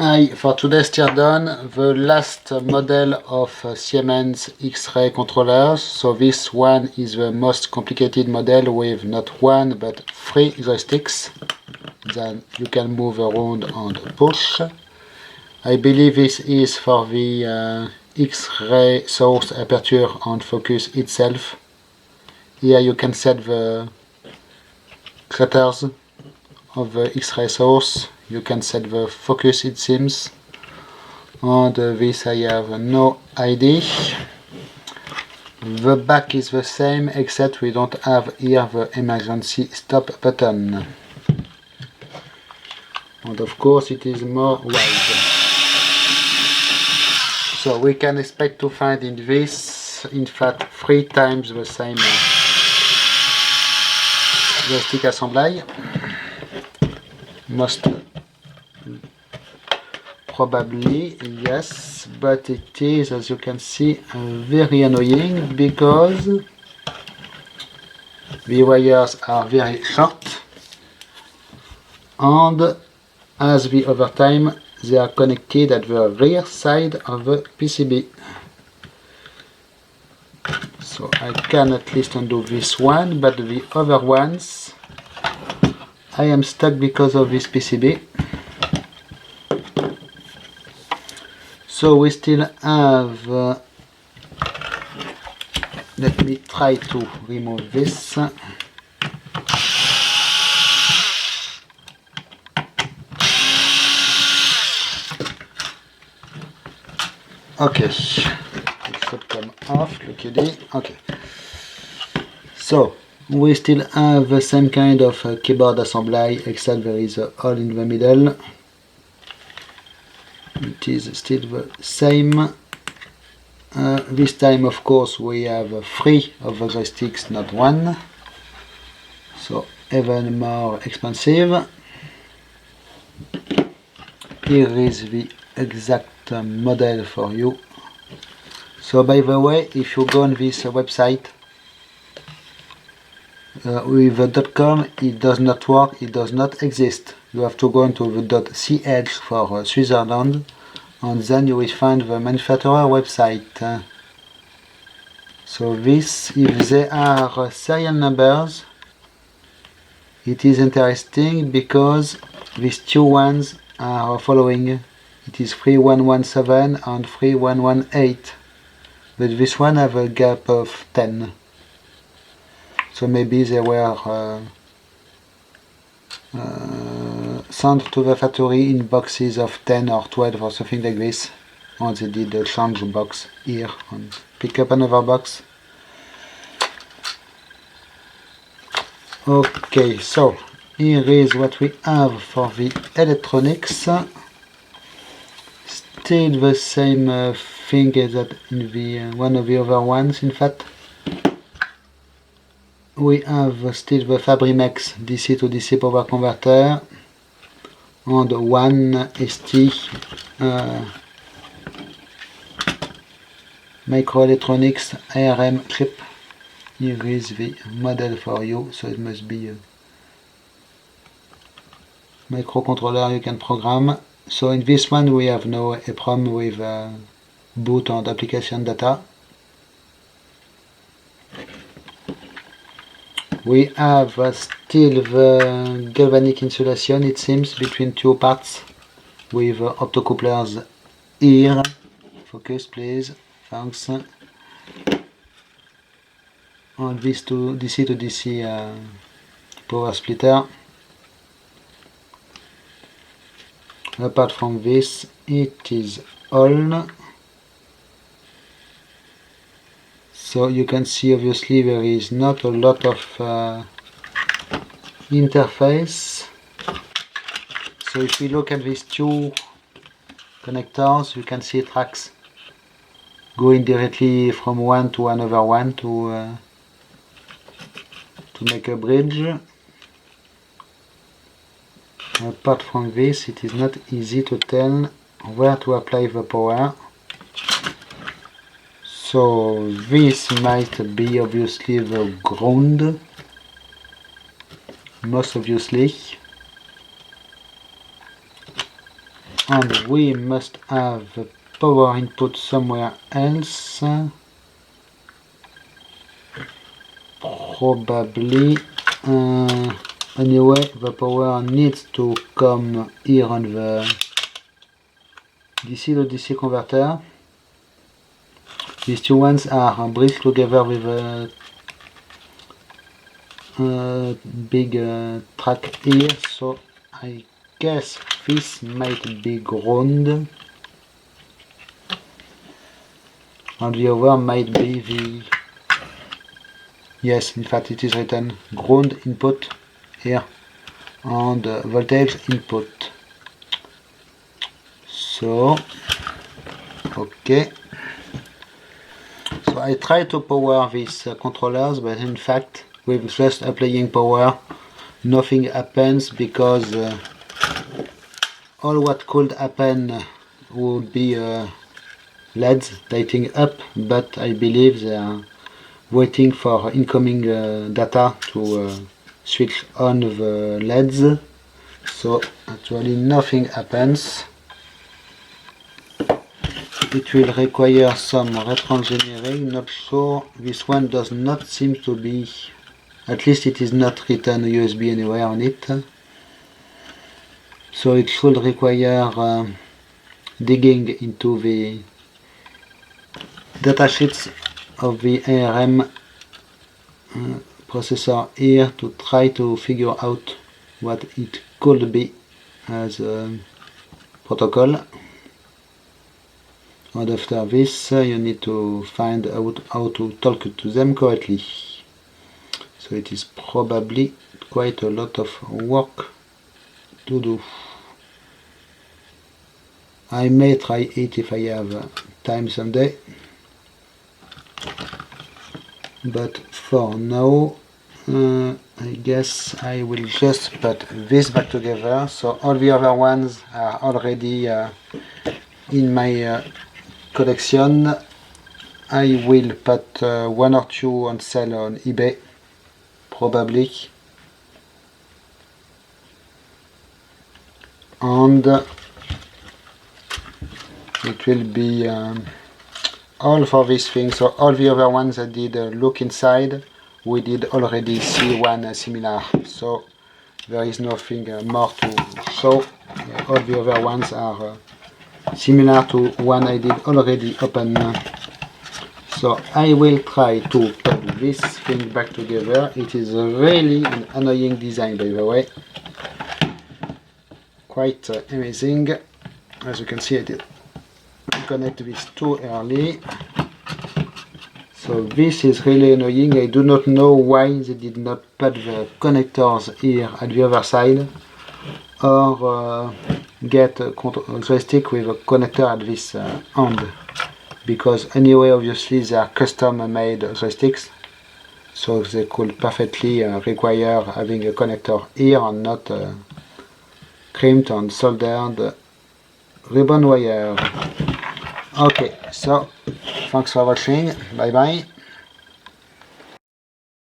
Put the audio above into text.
For today's teardown, the last model of Siemens X-ray controllers. So this one is the most complicated model with not one but 3 joysticks. Then you can move around and push. I believe this is for the X-ray source aperture and focus itself. Here you can set the shutters of the X-ray source. You can set the focus, it seems. And this I have no idea. The back is the same, except we don't have here the emergency stop button. And of course it is more wide. So we can expect to find in this, in fact, 3 times the same joystick assembly. Most probably, yes, but it is, as you can see, very annoying because the wires are very short, and as the over time they are connected at the rear side of the PCB. So I can at least undo this one, but the other ones I am stuck because of this PCB. So we still have, let me try to remove this. Okay, it should come off, luckily. Okay. So we still have the same kind of keyboard assembly, except there is a hole in the middle. It is still the same. This time, of course, we have 3 of the joysticks, not 1. So even more expensive. Here is the exact model for you. So by the way, if you go on this website, with the .com, it does not work, it does not exist. You have to go into the .ch for Switzerland, and then you will find the manufacturer website. So this, if they are serial numbers, it is interesting because these 2 ones are following. It is 3117 and 3118, but this one have a gap of 10. So maybe they were sent to the factory in boxes of 10 or 12 or something like this, and they did a change box here and pick up another box. Okay, so here is what we have for the electronics. Still the same thing as that in the one of the other ones, in fact. We have still the Fabrimex DC to DC power converter and 1 ST microelectronics ARM chip. Here is the model for you, so it must be a microcontroller you can program. So in this one we have no EEPROM with boot and application data. We have still the galvanic insulation, it seems, between 2 parts with optocouplers here. Focus please, thanks. On this DC to DC power splitter. Apart from this, it is all. So you can see obviously there is not a lot of interface. So if we look at these 2 connectors, you can see tracks going directly from one to another one to make a bridge. Apart from this, it is not easy to tell where to apply the power. So this might be obviously the ground, most obviously. and we must have a power input somewhere else, probably. Anyway, the power needs to come here on the DC to DC converter. These two ones are bridged together with a big track here, so I guess this might be ground, and the other might be the... Yes, in fact it is written ground input here and voltage input. So, okay. So I try to power these controllers, but in fact with just applying power nothing happens, because all what could happen would be LEDs lighting up, but I believe they are waiting for incoming data to switch on the LEDs, so actually nothing happens. It will require some retro-engineering, not sure. This one does not seem to be, at least it is not written USB anywhere on it, so it should require digging into the datasheets of the ARM processor here to try to figure out what it could be as a protocol. And after this you need to find out how to talk to them correctly. So it is probably quite a lot of work to do. I may try it if I have time someday, but for now I guess I will just put this back together. So all the other ones are already in my collection. I will put one or two on sale on eBay, probably, and it will be all for this thing. So all the other ones that did look inside, we did already see one similar, so there is nothing more to show. All the other ones are similar to one I did already open. So I will try to put this thing back together. It is really an annoying design, by the way, quite amazing. As you can see, I did connect this too early, so this is really annoying. I do not know why they did not put the connectors here at the other side, or get a joystick with a connector at this end, because anyway obviously they are custom made joysticks, so they could perfectly require having a connector here and not crimped and soldered ribbon wire. Okay, so thanks for watching, bye bye.